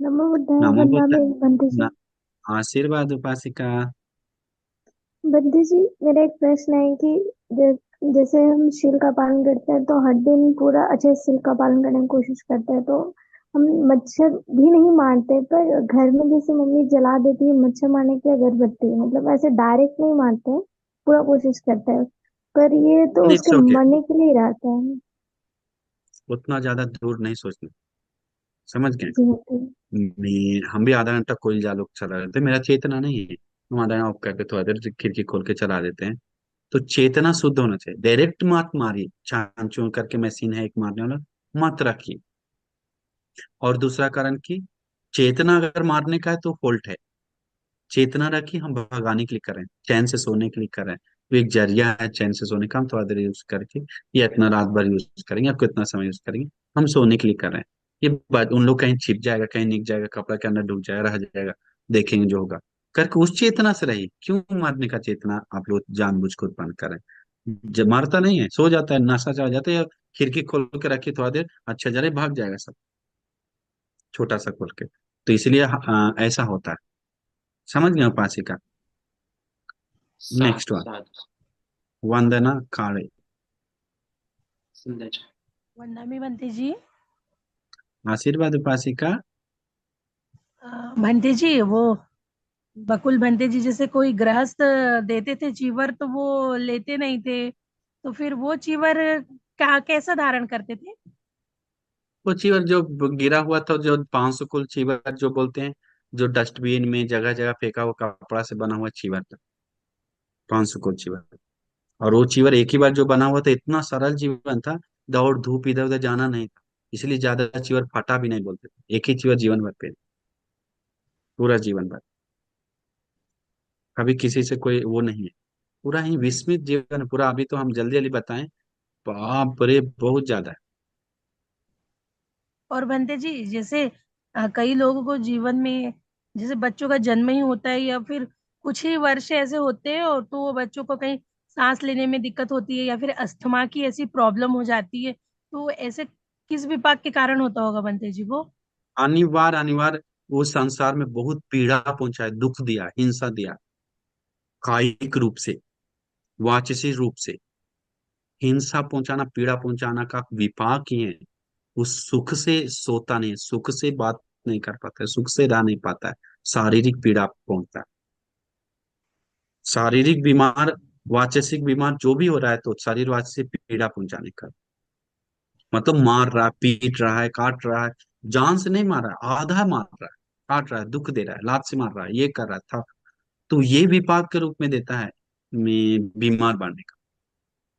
नमो बुद्धाय नमो बुद्ध। वंदनामि बंदे जी। न, आशीर्वाद उपासिका। बंदे जी, मेरा एक प्रश्न है कि जैसे हम शील का पालन करते हैं तो हर दिन पूरा अच्छे से शील का पालन करने की कोशिश करते हैं, तो हम मच्छर भी नहीं मारते, पर घर में जैसे मम्मी जला देती है मच्छर मारने की अगरबत्ती, मतलब ऐसे डायरेक्ट नहीं मारते हैं, पूरा कोशिश करते हैं, पर ये तो उसके इट्स ओके। मरने के लिए ही रहता है। उतना ज्यादा दूर नहीं सोचना। समझ गए? जी होती हम भी आधा घंटा कोई जालूक चला देते, मेरा चेतना नहीं है। हम आधा घंटा ऑफ करके थोड़ा देर खिड़की खोल के चला देते हैं। तो चेतना शुद्ध होना चाहिए। डायरेक्ट मत मारिए, छान छून करके मशीन है एक मारने वाला, मत रखिए। और दूसरा कारण कि चेतना अगर मारने का है तो फॉल्ट है। चेतना रखी, हम भगाने के लिए कर रहे हैं, चैन से सोने के लिए कर रहे हैं। तो एक जरिया है चैन से सोने का, हम थोड़ा देर यूज करके या इतना रात भर यूज करेंगे, आपको इतना समय यूज करेंगे, हम सोने के लिए कर रहे हैं। ये बात उन लोग कहीं छिप जाएगा, कहीं निक जाएगा, कपड़ा के अंदर डूब जाएगा, रह जाएगा, देखेंगे जो होगा। करके उस चेतना से रही, क्यों मारने का चेतना आप लोग जानबूझ के उत्पन्न कर रहे हैं? जब मारता नहीं है, सो जाता है, नशा चढ़ जाता है, या खिड़की खोल के रखिए थोड़ा देर, अच्छा जरे भाग जाएगा सब, छोटा सा खोल के। तो इसलिए ऐसा होता है। समझ गए उपासिका? नेक्स्ट साधु वन। साधु। वंदना काळे। सुंदर जी। वंदना बंते जी। आशीर्वाद उपासिका। भंते जी, वो बकुल भंते जी जैसे कोई गृहस्थ देते थे चीवर, तो वो लेते नहीं थे, तो फिर वो चीवर क्या कैसा धारण करते थे? वो चीवर जो गिरा हुआ था, जो 500 कुल चीवर जो बोलते हैं, जो डस्टबिन में जगह जगह फेंका हुआ कपड़ा से बना हुआ चीवर था, 500 कुल चीवर। और वो चीवर एक ही बार जो बना हुआ था, इतना सरल जीवन था, दौड़ धूप इधर उधर जाना नहीं था, इसलिए ज्यादा चीवर फटा भी नहीं बोलते थे, एक ही चीवर जीवन भर पे, पूरा जीवन भर। कभी किसी से कोई वो नहीं है। पूरा ही विस्मित जीवन है पूरा। अभी तो हम जल्दी जल्दी बताएं, बाप रे बहुत ज्यादा है। और भंते जी जैसे कई लोगों को जीवन में जैसे बच्चों का जन्म ही होता है या फिर कुछ ही वर्ष ऐसे होते हैं, और तो वो बच्चों को कहीं सांस लेने में दिक्कत होती है या फिर अस्थमा की ऐसी प्रॉब्लम हो जाती है, तो ऐसे किस विपाक के कारण होता होगा भंते जी वो? अनिवार्य अनिवार्य, वो संसार में बहुत पीड़ा पहुंचा है, दुख दिया, हिंसा दिया, कायिक रूप से, वाचसिक रूप से। हिंसा पहुंचाना, पीड़ा पहुंचाना का विपाक ही है। वो सुख से सोता नहीं, सुख से बात नहीं कर पाता है, सुख से रह नहीं पाता है, शारीरिक पीड़ा पहुंचता है। शारीरिक बीमार, वाचसिक बीमार जो भी हो रहा है, तो शरीर वाचसिक पीड़ा पहुंचाने का मतलब, मार रहा है, पीट रहा है, काट रहा है। जान से नहीं मार रहा है, आधा मार रहा है, काट रहा है, दुख दे रहा है, लात से मार रहा है, ये कर रहा था। तो ये विपाक के रूप में देता है, बीमार पड़ने का।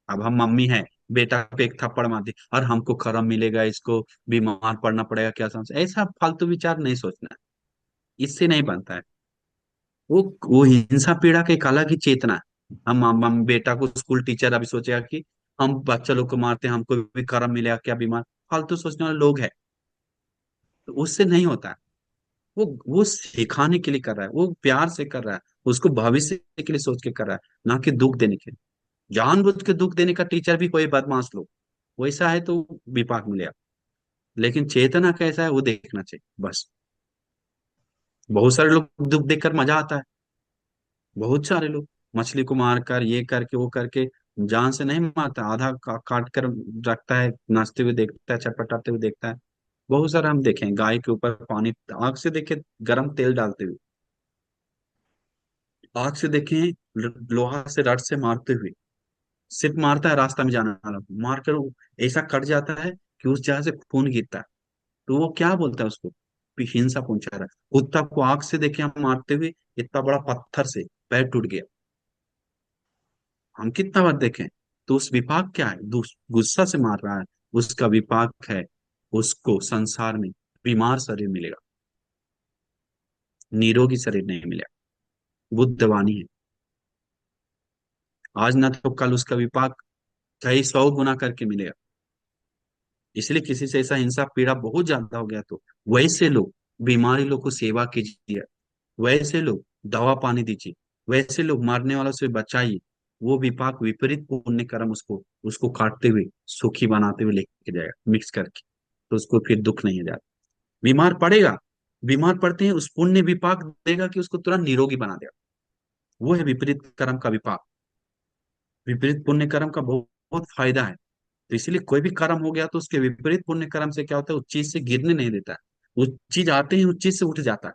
अब हम मम्मी है, बेटा पे एक थप्पड़ मार दी और हमको खराब मिलेगा, इसको बीमार पड़ना पड़ेगा, क्या समझ, ऐसा फालतू विचार नहीं सोचना है। इससे नहीं बनता है। वो हिंसा पीड़ा का एक अलग ही चेतना है। हम बेटा को, स्कूल टीचर अभी सोचेगा कि हम बच्चा लोग को मारते हैं, हमको भी खराब मिलेगा, क्या बीमार, फालतू सोचने वाले लोग हैं। तो उससे नहीं होता है। वो सिखाने के लिए कर रहा है, वो प्यार से कर रहा है, उसको भविष्य के लिए सोच के कर रहा है, ना कि दुख देने के लिए। जानबूझ के दुख देने का टीचर भी कोई बदमाश लोग, वैसा है तो विपाक मिलेगा। लेकिन चेतना कैसा है वो देखना चाहिए बस। बहुत सारे लोग दुख देखकर मजा आता है। बहुत सारे लोग मछली को मार कर, ये करके वो करके, जान से नहीं मारता, आधा काट कर रखता है, नाचते हुए देखता है, छटपटाते हुए देखता है। बहुत सारा हम देखें, गाय के ऊपर पानी, आग से देखे, गरम तेल डालते हुए, आग से देखें, लोहा से, रड से मारते हुए। सिर्फ मारता है रास्ता में जाने वाला को, मार कर वो ऐसा कट जाता है कि उस जगह से खून गिरता है। तो वो क्या बोलता है उसको? हिंसा पहुंचा रहा है। कुत्ता को आग से देखे हम मारते हुए, इतना बड़ा पत्थर से पैर टूट गया, हम कितना बार देखें। तो उस विपाक क्या है? गुस्सा से मार रहा है, उसका विपाक है, उसको संसार में बीमार शरीर मिलेगा, निरोगी शरीर नहीं मिलेगा। बुद्धवाणी है। आज ना तो कल उसका विपाक कई 100 गुना करके मिलेगा। इसलिए किसी से ऐसा हिंसा पीड़ा बहुत ज्यादा हो गया तो वैसे लोग, बीमारी लोग को सेवा कीजिए, वैसे लोग दवा पानी दीजिए, वैसे लोग मारने वालों से बचाइए। वो विपाक, विपरीत पुण्य कर्म उसको उसको काटते हुए, सुखी बनाते हुए लेके जाएगा, मिक्स करके। तो उसको फिर दुख नहीं हो जाता, बीमार पड़ेगा, बीमार पड़ते हैं, उस पुण्य विपाक देगा कि उसको तुरंत निरोगी बना देगा। वो है विपरीत कर्म का विपाक। विपरीत पुण्य कर्म का बहुत बहुत फायदा है। तो इसीलिए कोई भी कर्म हो गया तो उसके विपरीत पुण्य कर्म से क्या होता है, उस चीज से गिरने नहीं देता है। उस चीज आते ही उस चीज से उठ जाता है।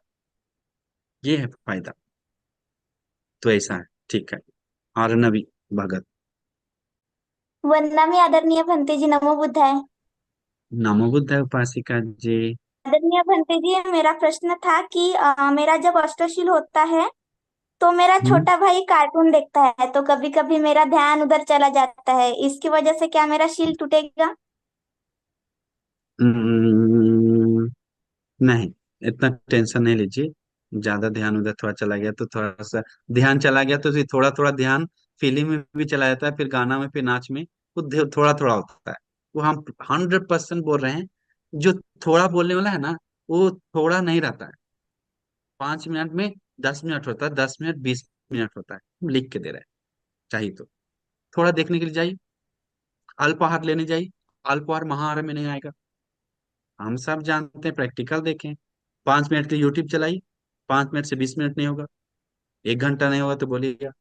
ये है फायदा। तो ऐसा है। ठीक है। आर्नवी भगत। वंदना में आदरणीय भंते जी, नमो बुद्धाय। नमो बुद्धाय उपासिका जी। आदरणीय भंते जी, मेरा प्रश्न था कि मेरा जब अष्टशील होता है तो मेरा हम्म छोटा भाई कार्टून देखता है, तो कभी कभी मेरा ध्यान उधर चला जाता है। इसकी वजह से क्या मेरा शील टूटेगा? हम्म, नहीं, इतना टेंशन नहीं लीजिए। ज्यादा ध्यान उधर थोड़ा चला गया तो थोड़ा सा ध्यान चला गया तो फिर थोड़ा थोड़ा ध्यान फिल्म में भी चला जाता है, फिर गाना में, फिर नाच में। वो थोड़ा थोड़ा होता है। वो हम 100% बोल रहे हैं। जो थोड़ा बोलने वाला है ना, वो थोड़ा नहीं रहता है। 5 मिनट में 10 मिनट होता है, 10 मिनट 20 मिनट होता है। हम लिख के दे रहे हैं। चाहिए तो थोड़ा देखने के लिए जाइए। अल्पाहार लेने जाइए। अल्पाहार महाहार में नहीं आएगा। हम सब जानते हैं, प्रैक्टिकल देखें। 5 मिनट की यूट्यूब चलाई, 5 मिनट से 20 मिनट नहीं होगा। 1 घंटा नहीं होगा तो बोलिएगा।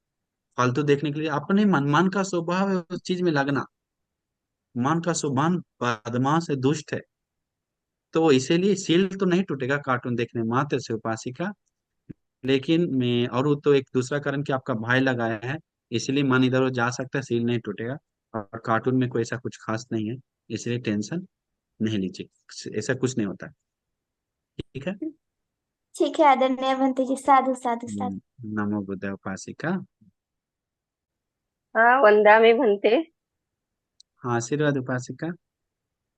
फालतू देखने के लिए अपने मन, मन का स्वभाव है उस चीज में लगना। मन का स्वभाव बदमाश है, दुष्ट है। तो इसीलिए सील तो नहीं टूटेगा कार्टून देखने मात्र से उपासिका। लेकिन मैं, और वो तो एक दूसरा कारण कि आपका भाई लगाया है, इसलिए मन इधर उधर जा सकता है, सील नहीं टूटेगा। और कार्टून में कोई ऐसा कुछ खास नहीं है। इसलिए टेंशन नहीं लीजिए, ऐसा कुछ नहीं होता है। ठीक है। ठीक है आदरणीय भंते जी, साधु साधु साधु। नमो बुद्धाय उपासिका। हाँ, वंदा में भंते। हाँ, आशीर्वाद उपासिका।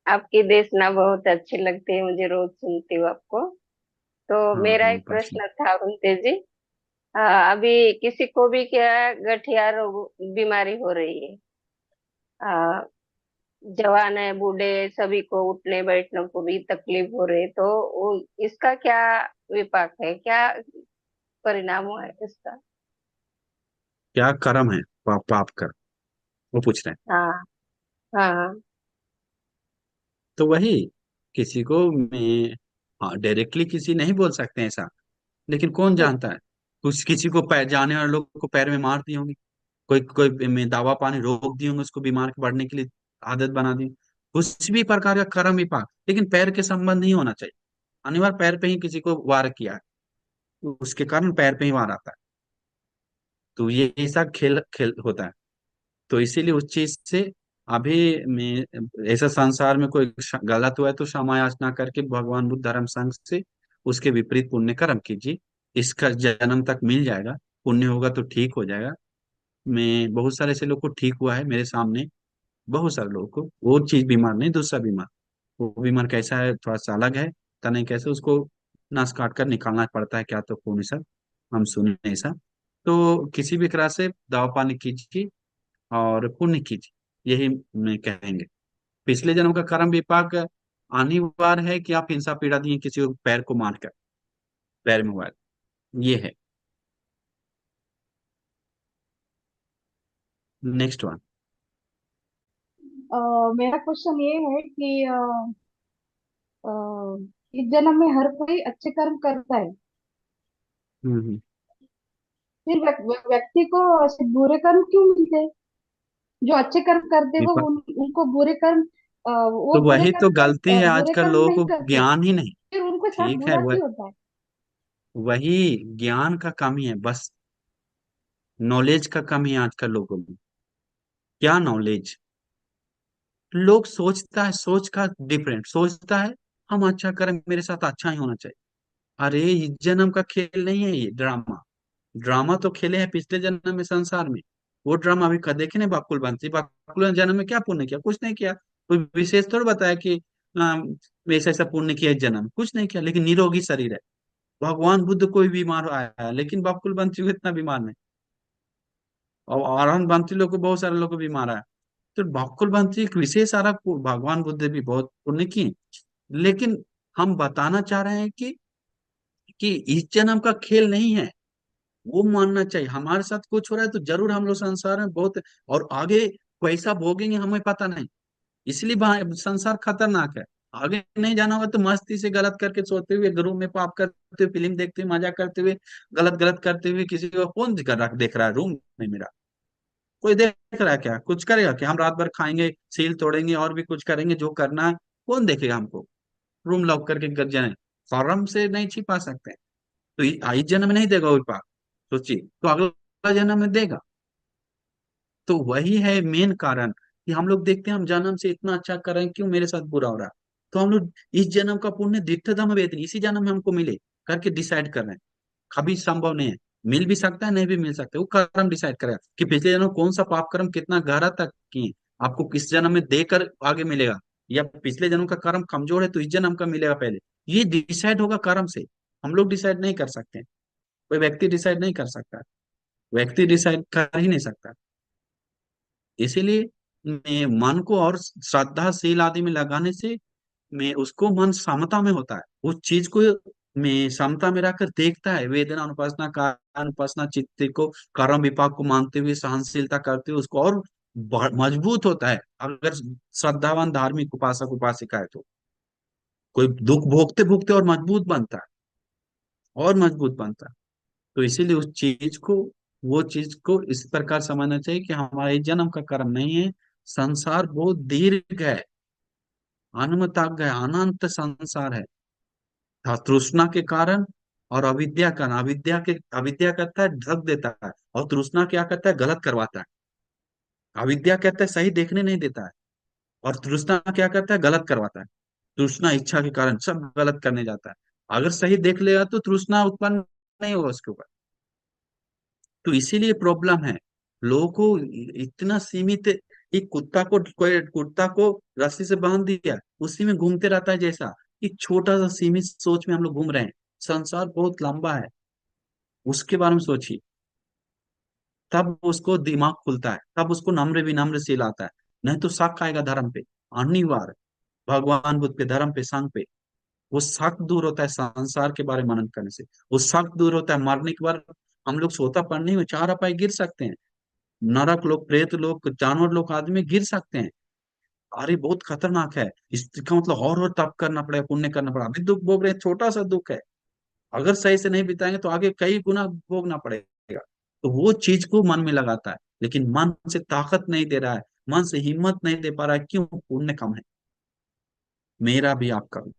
आपकी देशना बहुत अच्छी लगती है मुझे, रोज सुनती हूँ आपको। तो हाँ मेरा हाँ एक उपासिका। प्रश्न था भंते जी। अभी किसी को भी क्या गठिया रोग बीमारी हो रही है। आ, जवान है, बूढ़े, सभी को उठने बैठने को भी तकलीफ हो रही है, तो इसका क्या विपाक है, क्या परिणाम हुआ है इसका? क्या कर्म है, पाप पाप कर, वो पूछ रहे हैं। हाँ, हाँ। तो वही, किसी को मैं, हाँ डायरेक्टली किसी नहीं बोल सकते ऐसा। लेकिन कौन जानता है, कुछ किसी को पैर, जाने वाले लोग को पैर में मार दी होंगी। कोई कोई में दवा पानी रोक दी होंगे, उसको बीमार के बढ़ने के लिए आदत बना दी। कुछ भी प्रकार का कर्म विपाक, लेकिन पैर के संबंध नहीं होना चाहिए। अनिवार्य पैर पे ही किसी को वार किया है, उसके कारण पैर पे ही वार आता है। तो ये ऐसा खेल खेल होता है। तो इसीलिए उस चीज से, अभी में ऐसा संसार में कोई गलत हुआ है तो क्षमा याचना करके भगवान बुद्ध धर्म संघ से उसके विपरीत पुण्य कर्म कीजिए। इसका जन्म तक मिल जाएगा। पुण्य होगा तो ठीक हो जाएगा। मैं बहुत सारे ऐसे लोग को ठीक हुआ है मेरे सामने। बहुत सारे लोगों को, वो चीज बीमार नहीं, दूसरा बीमार। वो बीमार कैसा है थोड़ा सा अलग है, पता नहीं कैसे उसको नस काट कर निकालना पड़ता है क्या, तो खून सब हम सुने ऐसा। तो किसी भी तरह से दवा पानी कीजिए और पुण्य कीजिए, यही मैं कहेंगे। पिछले जन्म का कर्म विपाक अनिवार्य है कि आप हिंसा पीड़ा दिए किसी को पैर को मारकर, पैर में हुआ है। ये है। Next one. मेरा क्वेश्चन ये है कि अ, इस जन्म में हर कोई अच्छे कर्म करता है, हम्म। फिर व्यक्ति को ऐसे बुरे कर्म क्यों मिलते हैं? जो अच्छे कर्म करते वो विपाक, उनको बुरे कर्म, वो तो बुरे वही तो कर्म गलती है बुरे आजकल कर्म लोगों नहीं को, करते, ज्ञान ही नहीं। फिर उनके साथ ठीक है, बुरा वह क्यों होता है? वही ज्ञान का कमी है बस। नॉलेज का कमी है आजकल लोगों में। क्या नॉलेज? लोग सोचता है, सोच का डिफरेंट सोचता है। हम अच्छा करें, मेरे साथ अच्छा ही होना चाहिए। अरे इस जन्म का खेल नहीं है ये ड्रामा। ड्रामा तो खेले हैं पिछले जन्म में संसार में। वो ड्रामा अभी का देखे नहीं। बाकुल बंसी, बाकुल जन्म में क्या पुण्य किया? कुछ नहीं किया। कोई विशेष थोड़ा बताया कि ऐसा ऐसा पुण्य किया इस जन्म, कुछ नहीं किया, लेकिन निरोगी शरीर है। भगवान बुद्ध कोई बीमार आया है, लेकिन बाकुल बंसी को इतना बीमार नहीं। और आराम बंसी लोग को, बहुत सारे लोग को बीमार आया। तो बाकुल बंसी एक विशेष सारा भगवान बुद्ध भी बहुत पुण्य किए। लेकिन हम बताना चाह रहे हैं कि इस जन्म का खेल नहीं है। वो मानना चाहिए हमारे साथ कुछ हो रहा है तो जरूर हम लोग संसार में बहुत, और आगे कैसा भोगेंगे हमें पता नहीं। इसलिए संसार खतरनाक है। आगे नहीं जाना होगा तो मस्ती से गलत करके सोते हुए, रूम में पाप करते हुए, फिल्म देखते हुए, मजा करते हुए, गलत गलत करते हुए, किसी को कौन देख रहा है रूम में मेरा? कोई देख रहा है क्या? कुछ करेगा क्या? हम रात भर खाएंगे, सील तोड़ेंगे और भी कुछ करेंगे जो करना है, कौन देखेगा हमको? रूम लॉक करके कर जाए, शर्म से नहीं छिपा सकते। तो इस जन्म में नहीं देगा वो पाप, सोचिए, तो अगला जन्म में देगा। तो वही है मेन कारण कि हम लोग देखते हैं हम जन्म से इतना अच्छा कर रहे हैं, क्यों मेरे साथ बुरा हो रहा है? तो हम लोग इस जन्म का पुण्य दिट्ठधम वेदनी इसी जन्म में हमको मिले करके डिसाइड कर रहे हैं। कभी संभव नहीं है, मिल भी सकता है, नहीं भी मिल सकता है, वो कर्म डिसाइड करेगा कि पिछले जन्म में कौन सा पाप कर्म कितना गहरा तक किए, आपको किस जन्म में देकर आगे मिलेगा, या पिछले जन्म का कर्म कमजोर है तो इस जन्म का मिलेगा पहले। ये डिसाइड होगा कर्म से, हम लोग डिसाइड नहीं कर सकते, कोई व्यक्ति डिसाइड नहीं कर सकता, व्यक्ति डिसाइड कर ही नहीं सकता। इसीलिए मैं मन को और श्रद्धाशील आदि में लगाने से मैं उसको मन समता में होता है, उस चीज को मैं समता में रखकर देखता है, वेदना अनुपासना कारण उपासना चित्त को कर्म विपाक को मानते हुए सहनशीलता करते हुए उसको और मजबूत होता है। अगर श्रद्धावान धार्मिक उपासक उपासिका है तो कोई दुख भोगते भोगते और मजबूत बनता है, और मजबूत बनता है। तो इसीलिए उस चीज को, वो चीज को इस प्रकार समझना चाहिए कि हमारा इस जन्म का कर्म नहीं है, संसार बहुत दीर्घ है, अनंत है, अनंत संसार है। तृष्णा के कारण और अविद्या का, अविद्या कहता है ढक देता है, और तृष्णा क्या कहता है? गलत करवाता है। अविद्या कहता है सही देखने नहीं देता है, और तृष्णा क्या करता है? गलत करवाता है। तृष्णा इच्छा के कारण सब गलत करने जाता है। अगर सही देख लेगा तो तृष्णा उत्पन्न नहीं होगा उसके ऊपर। तो इसीलिए प्रॉब्लम है, लोगों को इतना सीमित, एक कुत्ता को, कोई कुत्ता को रस्सी से बांध दिया, उसी में घूमते रहता है, जैसा एक छोटा सा सीमित सोच में हम लोग घूम रहे हैं। संसार बहुत लंबा है, उसके बारे में सोचिए, तब उसको दिमाग खुलता है, तब उसको नम्र विनम्र से लाता है। नहीं तो शक आएगा धर्म पे, अनिवार्य, भगवान बुद्ध पे, धर्म पे, संघ पे। वो शक दूर होता है संसार के बारे में मनन करने से, वो शक दूर होता है। मरने के बाद हम लोग सोता पड़ने में चार अपाय गिर सकते हैं, नरक लोग, प्रेत लोग, जानवर लोग, आदमी गिर सकते हैं। अरे बहुत खतरनाक है, इसका मतलब और तप करना पड़ेगा, पुण्य करना पड़ेगा। अभी दुख भोग रहे हैं, छोटा सा दुख है, अगर सही से नहीं बिताएंगे तो आगे कई गुना भोगना पड़ेगा। तो वो चीज को मन में लगाता है, लेकिन मन से ताकत नहीं दे रहा है, मन से हिम्मत नहीं दे पा रहा है, क्यों? पुण्य कम है, मेरा भी आपका भी।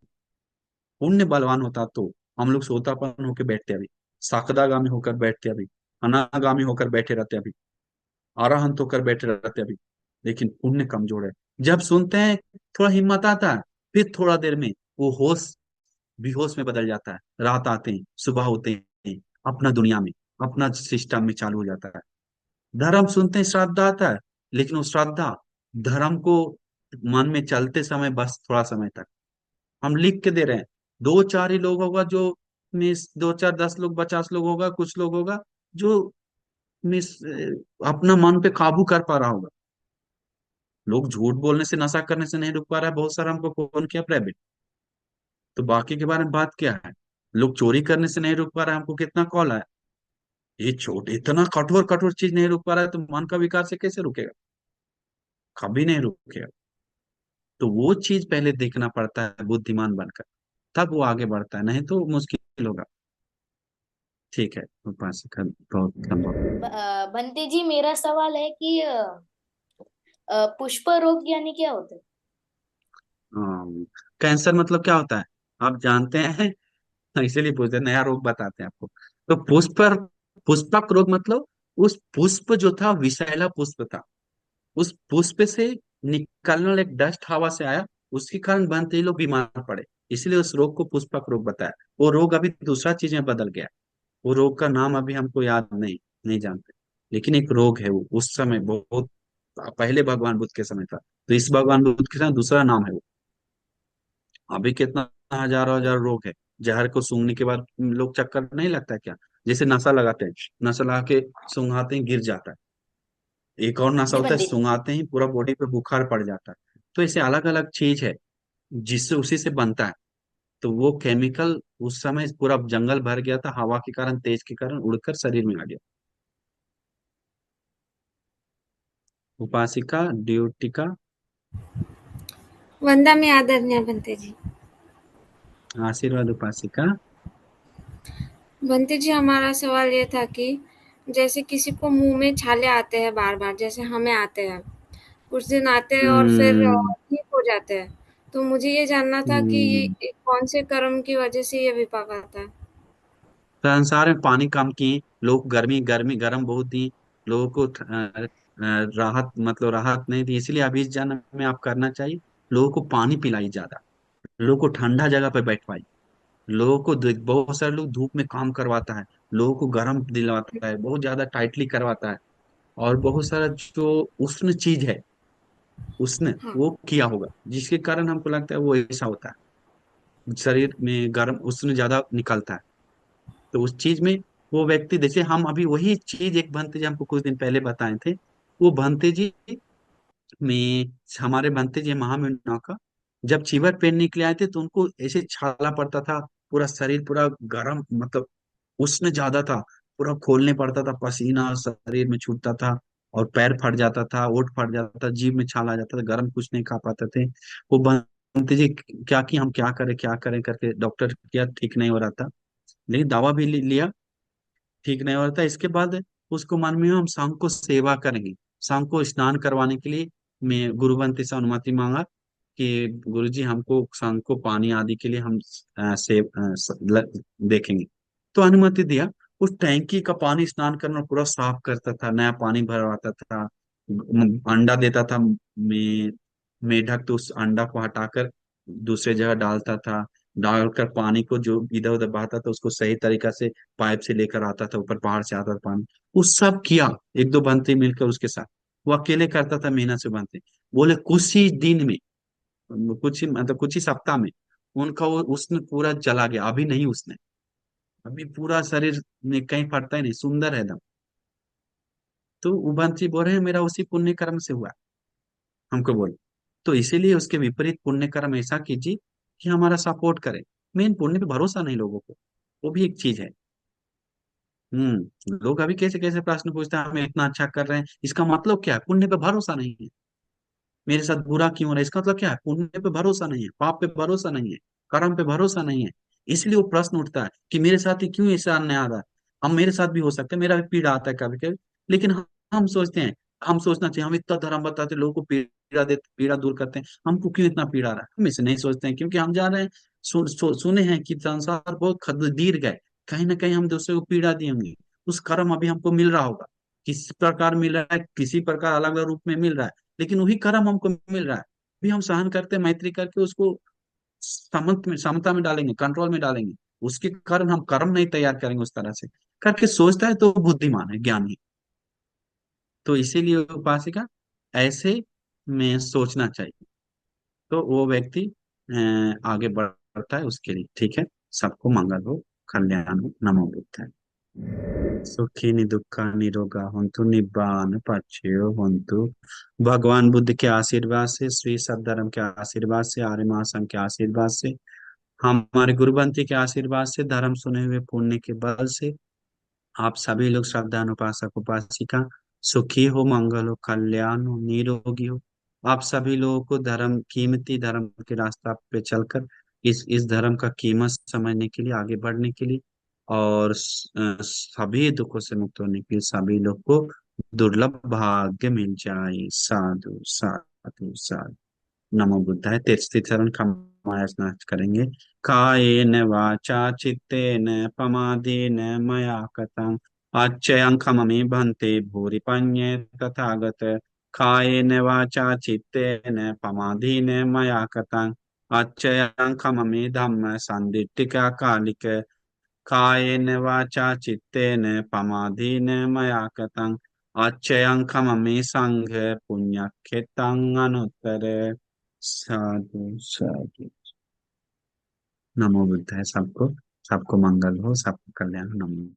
पुण्य बलवान होता तो हम लोग सोतापन होकर बैठते अभी, साकदागामी होकर बैठते अभी, अनागामी होकर बैठे रहते अभी, अरहंत होकर बैठे रहते अभी। लेकिन पुण्य कमजोर है, जब सुनते हैं थोड़ा हिम्मत आता है, फिर थोड़ा देर में वो होश बेहोश में बदल जाता है, रात आते हैं, सुबह होते हैं, अपना दुनिया में, अपना सिस्टम में चालू हो जाता है। धर्म सुनते हैं, श्रद्धा आता है, लेकिन वो श्रद्धा धर्म को मन में चलते समय, बस थोड़ा समय तक हम लिख के दे रहे हैं। दो चार ही लोग होगा जो मिस, दो चार 10 लोग 50 लोग होगा, कुछ लोग होगा जो मिस अपना मन पे काबू कर पा रहा होगा। लोग झूठ बोलने से, नशा करने से नहीं रुक पा रहा है, बहुत सारा हमको फोन किया प्राइवेट, तो बाकी के बारे में बात क्या है? लोग चोरी करने से नहीं रुक पा रहा है, हमको कितना कॉल है। ये छोटे इतना कठोर कठोर चीज नहीं रुक पा रहा है, तो मन का विकार से कैसे रुकेगा? कभी नहीं रुकेगा। तो वो चीज पहले देखना पड़ता है बुद्धिमान बनकर, तब वो आगे बढ़ता है, नहीं तो मुश्किल होगा। ठीक है, उपासक बहुत लंबा। बंटी जी, मेरा सवाल है कि पुष्प रोग यानी क्या होता है? कैंसर मतलब क्या होता है आप जानते हैं? इसीलिए पूछते हैं, नया रोग बताते हैं आपको। तो पुष्पक रोग मतलब, उस पुष्प जो था विषैला पुष्प था, उस पुष्प से निकलने वाला एक डस्ट हवा से आया, उसके कारण बनते ही लोग बीमार पड़े, इसलिए उस रोग को पुष्पक रोग बताया। वो रोग अभी दूसरा चीज में बदल गया, वो रोग का नाम अभी हमको याद नहीं, नहीं जानते, लेकिन एक रोग है वो, उस समय बहुत पहले भगवान बुद्ध के समय था, तो इस भगवान बुद्ध के समय दूसरा नाम है वो। अभी कितना हजारों हजार रोग है। जहर को सूंघने के बाद लोग चक्कर नहीं लगता है क्या? जैसे नशा लगाते हैं, नशा लगा के सूंघाते हैं, गिर जाता है। एक और नशा जी होता है, बंटी जी। सूंघाते ही पूरा बॉडी पे बुखार पड़ जाता है। तो ऐसे अलग अलग चीज है जिससे उसी से बनता है। तो वो केमिकल उस समय पूरा जंगल भर गया था, हवा के कारण, तेज के कारण उड़कर शरीर में आ गया। उपासिका ड्यूटिका। वंदनीय आदरणीय बनते जी। आशीर्वाद उपासिका। बनते जी, हमारा सवाल ये था कि जैसे किसी को मुंह में छाले आते हैं बार बार, जैसे हमें आते हैं, कुछ दिन आते हैं और फिर हम्म। ठीक हो जाते हैं। तो मुझे ये जानना था कि हम्म। ये कौन से कर्म की वजह से ये विपाक आता है। संसार में पानी कम की, लोग गर्मी गर्मी गर्म बहुत दी, लोगों को राहत मतलब राहत नहीं दी, इसलिए अभी इस जन्म में आप करना चाहिए, लोगों को पानी पिलाई ज्यादा, लोगों को ठंडा जगह पे बैठवाई, लोगों को बहुत सारे लोग धूप में काम करवाता है, लोगों को गर्म दिलवाता है, बहुत ज्यादा टाइटली करवाता है, और बहुत सारा जो उष्ण चीज है उसने हाँ। वो किया होगा, जिसके कारण हमको लगता है वो ऐसा होता है, शरीर में गर्म उष्ण ज्यादा निकलता है। तो उस चीज में वो व्यक्ति, जैसे हम अभी वही चीज एक भंते जी हमको कुछ दिन पहले बताए थे, वो भंते जी में हमारे भंते जी महामहिम का जब चीवर पहनने के लिए आए थे तो उनको ऐसे छाला पड़ता था, पूरा शरीर पूरा गर्म मतलब उष्ण ज्यादा था, पूरा खोलने पड़ता था, पसीना शरीर में छूटता था, और पैर फट जाता था, ओठ फट जाता था, जीभ में छाला आ जाता था, गर्म कुछ नहीं खा पाते थे। वो भंते जी क्या कि हम क्या करें करके डॉक्टर किया, ठीक नहीं हो रहा था, लेकिन दवा भी लिया, ठीक नहीं होता। इसके बाद उसको मन में हम शाम को सेवा करेंगे, शाम को स्नान करवाने के लिए मैं गुरुवंती से अनुमति मांगा कि गुरुजी हमको शाम को पानी आदि के लिए हम देखेंगे, तो अनुमति दिया। उस टैंकी का पानी स्नान करना पूरा साफ करता था, नया पानी भरवाता था, अंडा देता था, मेढक तो उस अंडा को हटाकर दूसरे जगह डालता था, डालकर पानी को जो इधर उधर बहता था उसको सही तरीका से पाइप से लेकर आता था, ऊपर पहाड़ से आता था पानी, वो सब किया एक दो बंते मिलकर उसके साथ, वो अकेले करता था मेहनत से बंते। बोले कुछ ही दिन में, कुछ ही मतलब कुछ ही सप्ताह में उनका वो उसने पूरा चला गया, अभी नहीं उसने, अभी पूरा शरीर में कहीं फटता ही नहीं, सुंदर है एकदम। तो उबंती बोल रहे हैं मेरा उसी पुण्य कर्म से हुआ, हमको बोले। तो इसीलिए उसके विपरीत पुण्य कर्म ऐसा कीजिए कि हमारा सपोर्ट करे। मेन पुण्य पे भरोसा नहीं लोगों को, वो भी एक चीज है। लोग अभी कैसे कैसे प्रश्न पूछते हैं, हम इतना अच्छा कर रहे हैं, इसका मतलब क्या है? पुण्य पे भरोसा नहीं है। मेरे साथ बुरा क्यों हो रहा है, इसका मतलब क्या है? पुण्य पे भरोसा नहीं है, पाप पे भरोसा नहीं है, कर्म पे भरोसा नहीं है। इसलिए वो प्रश्न उठता है कि मेरे साथ ही क्यों ऐसा अन्याय आ रहा है। हम मेरे साथ भी हो सकता है, मेरा भी पीड़ा आता है कभी कभी, लेकिन हम सोचते हैं, हम सोचना चाहिए हम इतना धर्म बताते लोगों को पीड़ा देते, पीड़ा दूर करते हैं, हमको क्यों इतना पीड़ा आ रहा है? हम इसे नहीं सोचते हैं क्योंकि हम जा रहे हैं, सुने हैं कि संसार बहुत दीर्घ है, कहीं ना कहीं हम दूसरे को पीड़ा देंगे, उस कर्म अभी हमको मिल रहा होगा, किस प्रकार मिल रहा है, किसी प्रकार अलग अलग रूप में मिल रहा है, लेकिन वही कर्म हमको मिल रहा है। भी हम सहन करते हैं, मैत्री करके उसको समता में डालेंगे, कंट्रोल में डालेंगे, उसके कारण हम कर्म नहीं तैयार करेंगे उस तरह से करके सोचता है तो बुद्धिमान है, ज्ञानी। तो इसीलिए उपासिका ऐसे में सोचना चाहिए, तो वो व्यक्ति आगे बढ़ता है उसके लिए। ठीक है, सबको मंगल हो, कल्याण हो, नमो बुद्धाय। सुखी दुखा निरोगा हंतु निब्बान पक्षियो हंतु। भगवान बुद्ध के आशीर्वाद से, श्री सद्धर्म के आशीर्वाद से, आर्य महासंघ के आशीर्वाद से, हमारे गुरुबंती के आशीर्वाद से, धर्म सुने हुए पुण्य के बल से आप सभी लोग श्रद्धान उपासक उपासिका सुखी हो, मंगल हो, कल्याण हो, निरोगी हो। आप सभी लोगों को धर्म, कीमती धर्म के रास्ता पे चलकर इस धर्म का कीमत समझने के लिए, आगे बढ़ने के लिए, और सभी दुखों से मुक्त होने के लिए सभी लोग को दुर्लभ भाग्य मिल जाए। साधु साधु साधु। नमो बुद्धाय। तेरस्ती चरण खमाया स्नाच करेंगे। कायेन वाचा चित्तेन प्रमादेन मया कृतं अच्छयं खममि भन्ते भूरि पඤ्ये तथागत। कायेन वाचा चित्तेन प्रमादेन मया कृतं अच्छयं खममि धम्म सन्दिट्टिका कालिक। कायेन वाचा चित्तेन प्रमादेन मया कृतं अच्छयं खममि संघ पुण्यक्षेत्रं अनुत्तर। साधु साधु। नमो बुद्धाय। सबको सबको मंगल हो, सबको कल्याण हो। नमो।